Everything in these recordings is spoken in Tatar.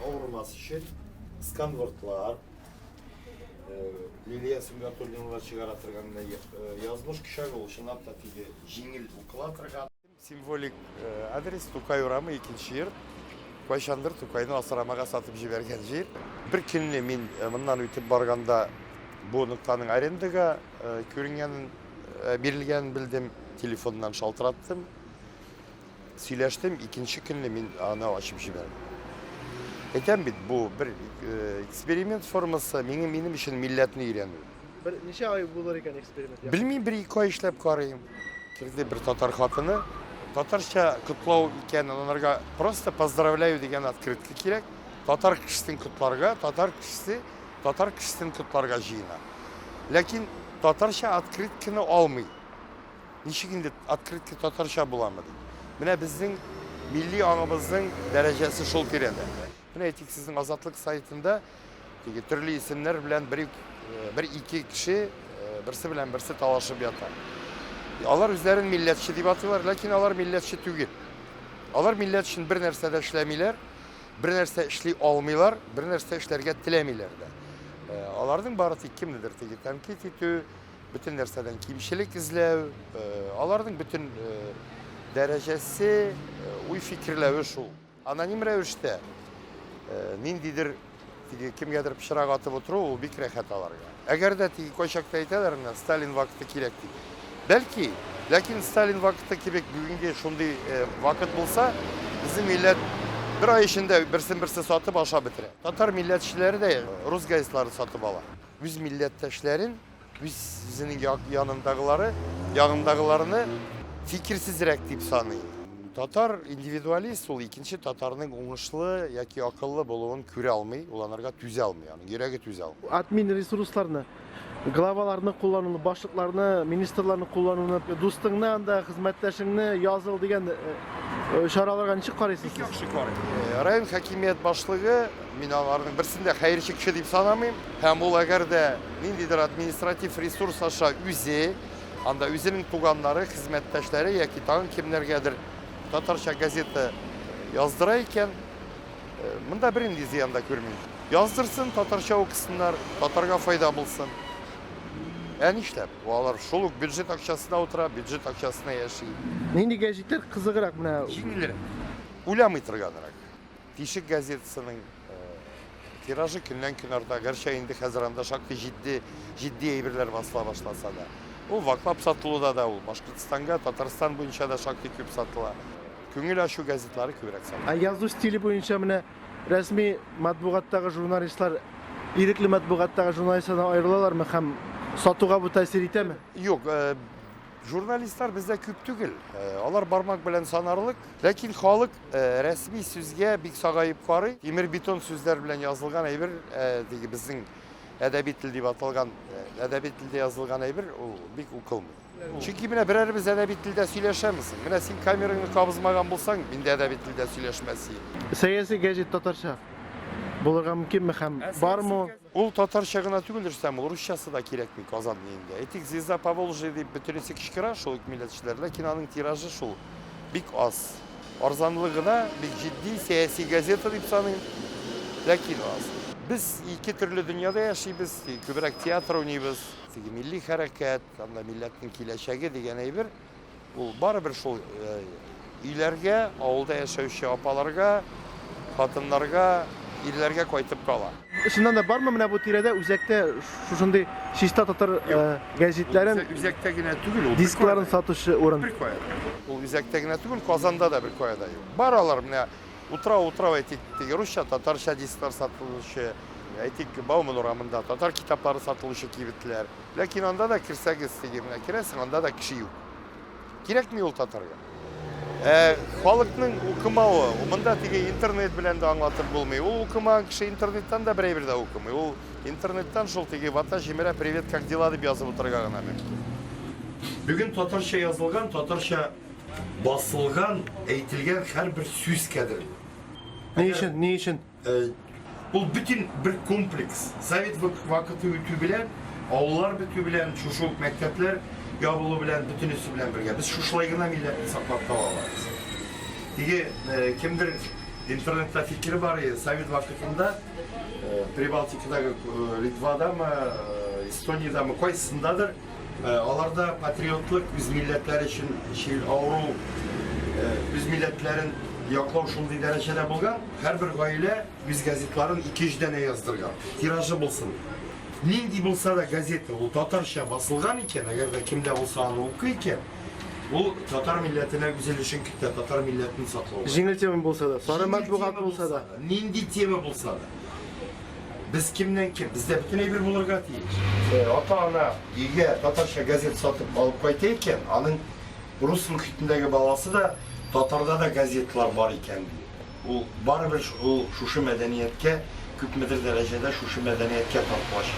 Ауырмас үшін сканвортлар, Лилия Сумгатуллинова шығара тұрған язмыш кішак ол шынап та тиге жеңіл ұқыла тұрған. Символик адрес Тукай урамы екінші жер. Қойшандыр Тукайны асырамаға сатып жіберген жер. Бір күніне мен мұнан өтіп барғанда бұл нұқтаның арендаға көрінгенін, берілгенін білдім, телефоннан шалтыраттым, сөйлештім, екінші күніне мен анау ашып жібердім. Айтам бит, бұл бір эксперимент формасы менің үшін милләтіні үйрену. Неше ай болар екен эксперимент? Білмеймін, бір-екі ай ішлеп қарайым. Керде бір татар хатыны, татарша құтлау екенін оларға просто поздравляю деген открытка керек. Татар кішісін құтларға, татар кішісін құтларға жиына. Ләкин татарша открытканы алмай. Нешегінде открытка татарша боламады. Міне біздің милли аңымыздың дәрежесі шол кереді. Міне айтик сіздің азатлық сайтында түрлі есімлер білән бір-екі кіші бірсі білән бірсі талашып ята. Алар өздерін милләтші деп атылар, ләкин алар милләтші түгел. Алар милләт үшін бір нәрсәдә эшләмиләр, бір нәрсә эшли алмыйлар, бір нәрсә эшләргә теләмиләр дә. Алардың бары тик кемнедер теге тәнкыйть итү, бүтін нәрсәдән кимчелек изләү, алардың бүтін дәрәҗәсе, уй фикерләве шул. Аноним рәвештә ниндидер кемгәдер пычрак атып отыру, ул бик рәхәт аларга. Әгәр дә теге кайчакта әйтәләр, Сталин вакыты кирәк дип. Бәлки, ләкин Сталин вакыты кебек бүгенге шундый вакыт булса, безнең милләт bir ay içinde birsin satıp aşağı bitirir. Tatar milletçileri de Rus gazetleri satıp alır. Biz milletteşlerin, bizinin yanındagılarını fikirsiz deyip sanıyor. Tatar individualist, ol ikinci Tatarның oңышлы яки akıllı болуын көре алмай, оларга түзе алмай, yani yüreği түзе алмай. Admin resurslarını, glavalarını kullanılı, başlıklarını, ministerlerini kullanılı, dostыңны анда хезмәттәшеңне языл деген шараларга ничек карыйсыз? Яхшы карыйм. Район хакимият башлыгы мин аларның берсендә хәерче кеше дип санамыйм. Һәм ул әгәр дә ниндидер административ ресурс аша үзе, анда үзенең туганнары, хезмәттәшләре яки тагын кемнәргәдер татарча газета яздыра икән, монда бернинди зыян да күрмим. Яздырсын, татарча укысыннар, татарга файда булсын. Нишләп? Алар шул ук бюджет акчасына утыра, бюджет акчасына яши. Нинди гәҗитләр кызыграк менә? Җиңелрәк. Уйламый торганрак. Тишек газетасының тиражы көннән-көн арта, гәрчә инде хәзер анда шактый җитди әйберләр басыла башласа да. Ул ваклап сатылуда да ул. Башкортстанга, Татарстан буенча да шактый күп сатыла. Күңел ачу газетлары күбрәк сатыла. Язу стиле буенча менә рәсми матбугаттагы журналистлар ирекле матбугаттагы журналистлардан аерылалармы һәм сатуга бу тәэсир итәме? Юк, журналистлар бездә күп түгел. Алар бармак белән санарлык, ләкин халык рәсми сүзгә бик сагаеп карый. Тимер бетон сүзләр белән язылган әйбер, диге безнең әдәби тел дип аталган, әдәби телдә язылган әйбер, ул бик укылмый. Чөнки менә берәрбез әдәби телдә сөйләшәмез. Менә син камераңны кабызмаган булсаң, мин дә әдәби телдә сөйләшмәсем. Сәяси гәҗит татарча булырга мөмкинме һәм бармы? Ул татарча гына түгел, ул русчасы да кирәкми Казан илендә. Әйтик, Звезда Поволжья дип бөтенесе кичкера шул милләтчеләр, ләкин аның тиражы шул бик аз. Арзанлыгына бик җитди сәяси газета дип саныйм, ләкин аз. Без ике төрле дөньяда яшибез, күбрәк театр уйныйбыз, милли хәрәкәт, анда милләтнең киләчәге дигән әйбер, ул барыбер шул өйләргә, авылда яшәүче апаларга, хатыннарга, ирләргә кайтып кала. Шуннан да бармы менә бу тирәдә үзәктә шушындый чиста татар гәҗитләрен, Үзәктә генә түгел, ул дискларын сатучы урын. бер кая. Ул үзәктә генә түгел, Казанда да бер каяда юк. Баралар менә утра әйтик, русча, татарча дисклар сатылучы, әйтик, Бауман урамында татар китаплары сатылучы кибетләр. Ләкин анда да кирсәгез, менә керәсең, анда да кеше юк. Кирәкми ул татарга. Халыкның укымауы, монда теге интернет белән дә аңлатып булмый. Ул укымаган кеше интернеттан да берәйбер дә укымый. Ул интернеттан шул теге вата җимерә, привет, как дела дип язып утырга гына мөмкин. Бүген татарча язылган, татарча басылган, әйтелгән һәрбер сүз кадерле. Ни өчен? Ул бүтән бер комплекс. Совет вакыты үтү белән, авыллар бетү белән, шушы мәктәпләр ябылу белән, бүтәнесе белән бергә. Без шушылай гына милләтне саклап кала алабыз. Теге кемдер İnternette fikri var ya, Sovyet vakitinde Прибалтикa'daki Litva'da mı, Estonya'da mı koysundadır. Onlarda patriotluk biz milletler için avru, biz milletlerin yoklау şunday derecede bulgan. Her bir aile biz gazetlerin 200 tane yazdırgan. Tirajı bulsun. Nindi bulsa da gazete, o Tatarca basılgan iken, eğer de kimde olsa onu okuyken, bu Tatar milletine güzel için kütle, Tatar milletini satılıyor. Жеңіл тема болса да, сары матбуғат болса да. Nindi tema bulsa da. Biz kimden kim? Bizde bütün bir bulurga değil. Ata-ana iyice Tatarca gazete satıp alıp koytayken, onun Rus muhitindeki balası da Tatar'da da gazetler var iken diyor. O baribir şuşu medeniyetke, küpmedir derecede şuşu medeniyetke tatlaşır.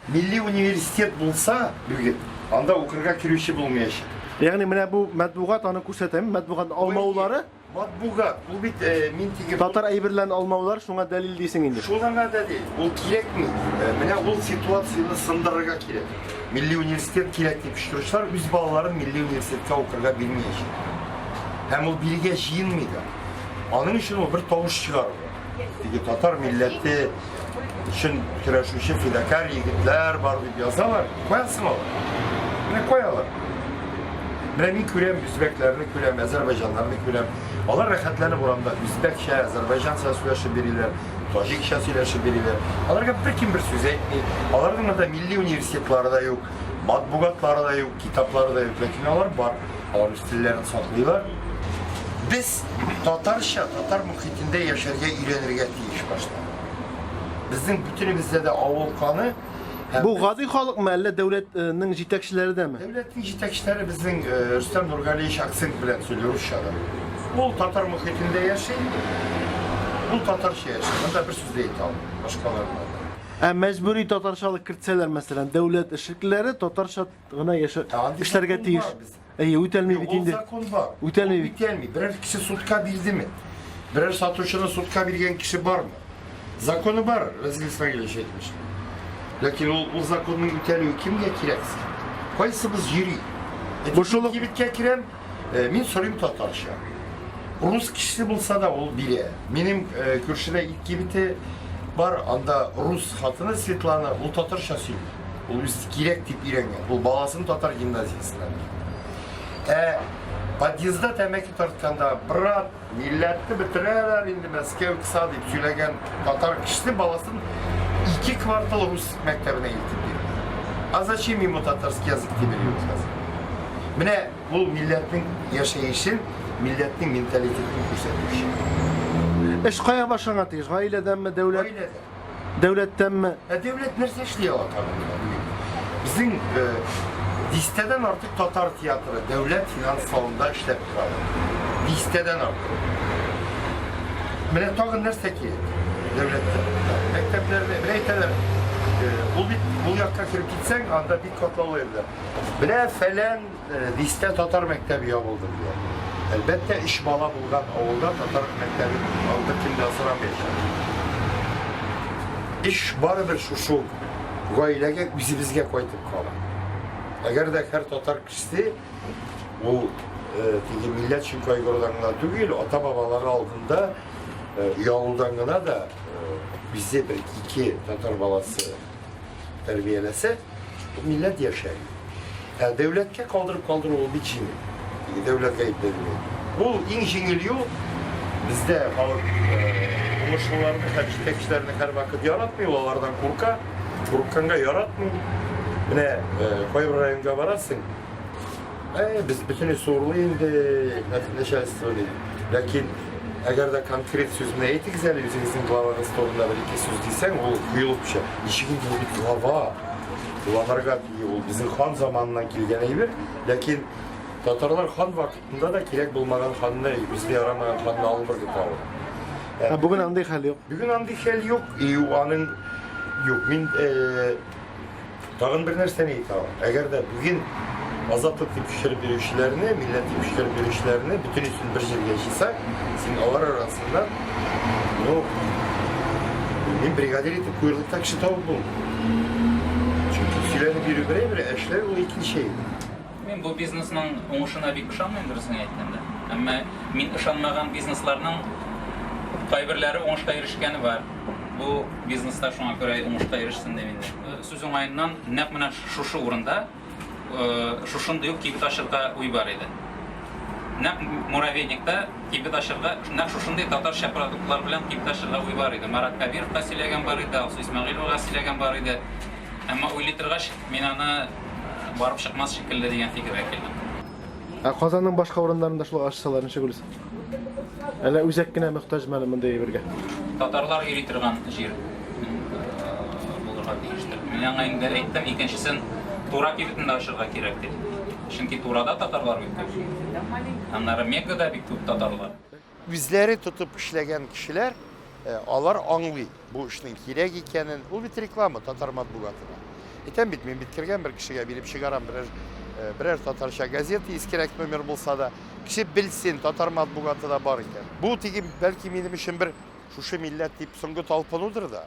Milli üniversitet bulsa, bugün, anda okurga kirişi bulmayacak. Яғни менә бу матбуғат аны күрсәтәм, матбуғат алмаулары, Matbuğat, bu bir mintigi... татар әйберләрен алмаулар, шуңа дәлил дисең инде. Şundan da değil, o gerek mi? Mene o situasyonu sındırırga gerek. Milli üniversitet gerek deyip iştiyorlar, biz balaların milli üniversitette okurga bilmeyecek. Hem o bilge jiyin miydi? Onun için o bir tavuş çıkarır. Çünkü Tatar milleti için küreşmişi fidakar yigitler var deyip yazarlar, koyasın olur. Ne koyarlar? Ben külem, Üzbeklerini külem, Azerbaycanlarını külem. Onlar rahatlarını buramda. Üzbekçe, Azerbaycan sözleşi biriler, Tajikçe söyleşi biriler. Onlarga bir kim bir söz etmiyor. Onların da milli üniversitetlerde yok, matbuğatları da yok, kitapları da yok. Lakin onlar var. Onlar üstillerini saklıyorlar. Biz Tatarca, Tatar muhitinde yaşarga öğrenirge deyiş başlar. Bizim bütünümüzde de avul kanı Бу гади халыкмы, әллә дәүләтнең җитәкчеләре дәме? Devletin җитәкчеләре безнең Рөстәм Нургалиевич акцент белән сөйли русчада. Ул татар мөхитендә яши, ул татарча яши. Монда бер сүз дә әйтә алмый, башкалардан. Мәҗбүри татарчалык кертсәләр, мәсәлән, дәүләт эшлекләре татарча гына эшләргә тиеш. Үтәлми бит Ул инде. закон бар. Үтәлми бит. Үтәлми. Берәр кеше судка бирдеме? Берәр сатучыны судка биргән кеше бармы? Законы бар, Разил Исмәгыйлевич әйтмеш. Lakin o zakonun üteliği kimge kireksin? Kaysımız yürü. Boşuluk. Kibitke kirem, min sorayım Tatarca. Rus kişisi bulsa da ol bile. Benim Kürşü'de ilk gibiti var, anda Rus hatını Svetlana, o Tatarca söylüyor. O üst girek tip irengen. O balasını Tatar gimnaziyasından. Подъезда temeki tartkanda, brat, milletli bitireler indi Moskva kısa deyip söylegen Tatar kişisi balasının 2 kvartal Rus mektebine iltibiyor. A zачем ему татарский языk biliyor kız? Mine bu milletin yaşayışın, milletin mentalitetini göstermiş. Эш кая башланган тиеш? Гаиләдәнме, дәүләт, Öyle de. дәүләттәнме? Devlet nerede işliyor tabii? Bizim listeden artık Tatar tiyatro, devlet finansalında işlep tutar. Listeden artık. Mine tağın nerede ki? Devlette, mekteplerde, bireyteler, bu yakka kirip gitsen anda bir katlalı evler. Bire falan liste Tatar mektebi yapıldı diyor. Elbette iş bala bulgan oğulda Tatar mektebi aldı kimde asıramayacak. İş barıdır şu gailege bizge koytup kalan. Eğer de her Tatar kişisi bu millet için kaygılarından değil, ata babaları aldığında yavuldanına da bize bir iki Tatar balası terbiyelese bu millet yaşayıyor. Yani devletke kaldırıp o biçimi. Devlet kayıtlarını. Bu injingil yol bizde halk ulaşımlarını, tek her vakit yaratmıyor. Onlardan korkanga yaratmıyor. Yine koyu rayonga varasın. Biz bütün soruluyum de neşe söyleyeyim. Lakin eğer de konkret sözüne eğitik güzel yüzünüzün glavanın stolunda bir iki söz diysen o kuyulup bir şey. İşin bir glava. Ulanlarga o bizim han zamanından gelgen bir. Lakin Tatarlar han vakitinde de gerek bulmadan hanını bizde aramadan hanını alınır gibi. Bugün андай хәл юк. Bugün andi hel yok. Anın yok. Min tağın bir nerseni eğitim. Eğer de bugün azatlık tipişleri birişlerini, millet tipişleri birişlerini bütün üstün bir şey geçirse, sizin onlar arasında ben brigaderi tip kuyrukta kişi tavuk buldum. Çünkü sülerini bir eşler o iki şey. Men bu biznesning oңышына бик ышанмаймын, дұрысын айтканда. Әмма мен ышанмаган бизнесларның Kayberleri oңышка erişkeni var. Bu biznesda şuna göre oңышка erişsin deminde. Söz oңайынан nәп менә шушы урында шушындый ук кибет ашырга уй бар иде. Нәп муравейникта кибет ашырга нәп шушындый татарча продуктлар белән кибет ашырга уй бар иде. Марат Кабировка сөйләгән бар иде, Аксу Исмәгыйлова сөйләгән бар иде. Әмма уйлый торгач, мин аны барып чыкмас шикелле дигән фикергә килдем. Казанның башка урыннарында шулай ачсалар ничек уйлыйсың? Әле үзәк кенә мөхтаҗ мәле мондай бергә. Татарлар йөри торган җир булырга тиештер. Мин аңа инде әйттем, икенчесен Тура кибетендә ашырга кирәк дип. Чөнки Турада татарлар бик күп. Аннары Меккада бик күп татарлар. Үзләре тотып эшләгән кешеләр, алар аңлый бу эшнең кирәк икәнен. Ул бит реклама татар матбугатына. Әйтәм бит, мин бит кергән бер кешегә биреп чыгарам берәр татарча газета, искерәк номер булса да, кеше белсен, татар матбугаты да бар икән. Бу тиги бәлки минем өчен бер шушы милләт дип соңгы талпынудыр да.